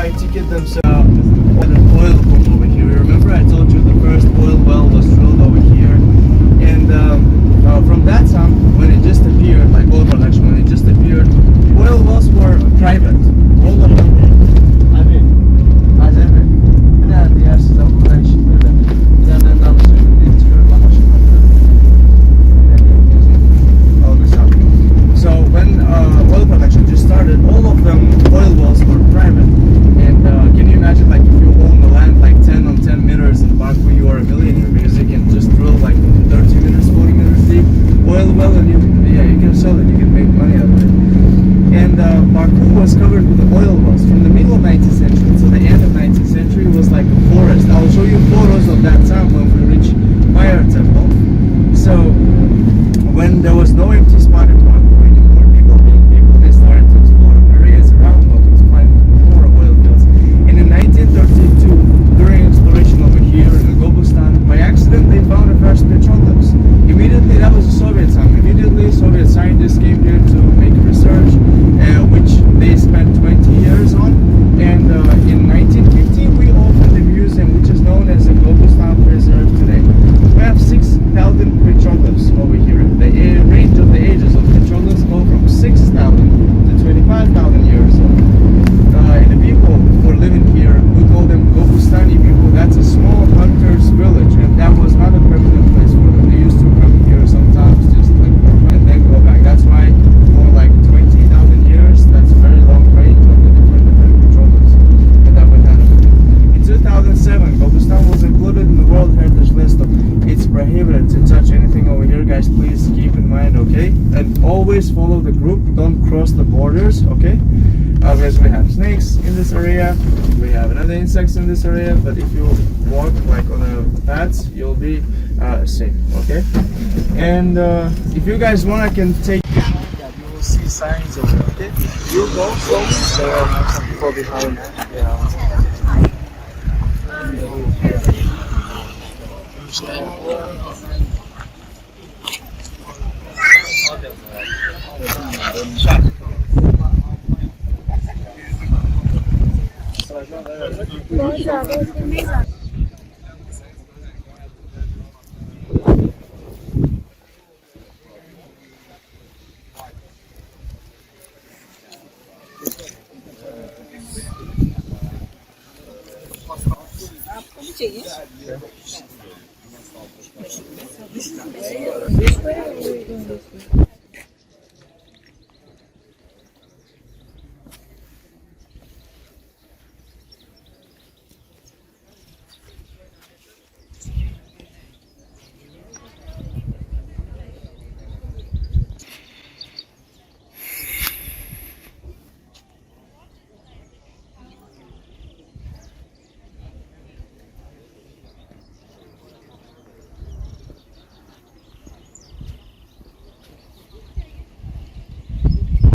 buy ticket themselves. At an oil pump over here. Remember I told you the first oil well was drilled over here, and from that time when it just appeared, like oil production when it just appeared, oil wells were private. All of them. I mean, acemi. Ne diğersiz Allah'ın şükürler. Senden danışıyorum diye çıkıyorum ama So when oil production just started, all of them oil wells were private. And can you imagine, like, if you own the land like 10 on 10 meters in Baku, you are a millionaire because you can just drill like 30 meters, 40 meters deep oil well, and you can sell it, you can make money out of it. And Baku was covered with oil wells from the middle of 19th century to the end of 19th century. It was like a forest. I'll show you photos of that time when we reach Fire Temple. So when there was no empty spot in Baku anymore, they started to explore areas around Baku to find more oil fields. And in 1932, during exploration over here in Gobustan, by accident they found the first petroleums. Immediately, that was the Soviet time. Immediately, Soviet scientists came here to make research, which they spent 20 years on. And in 1915, we opened the museum, which is known as the Gobustan Preserve today. We have 6,000 petroleums over here. The range of the ages of petroleums go from 6,000 to 25,000 years old. And the people who are living here, we call them Gobustani people. That's a small hunter's village, and that was not a permanent place for them. They used to come here sometimes just like and then go back. That's why for like 20,000 years, that's a very long range of the different petroleums that we had. In 2007, Gobustan was included in the World Heritage List. It's prohibited to touch anything over here, guys. Please keep in mind, okay? And always follow the group. Don't cross the borders, okay? Because we have snakes in this area, we have another insects in this area, but if you walk like on a path, you'll be safe, okay? And if you guys want, I can take you. Yeah, you will see signs over there, okay? You go slowly, so I'll have some people behind. आपको भी चाहिए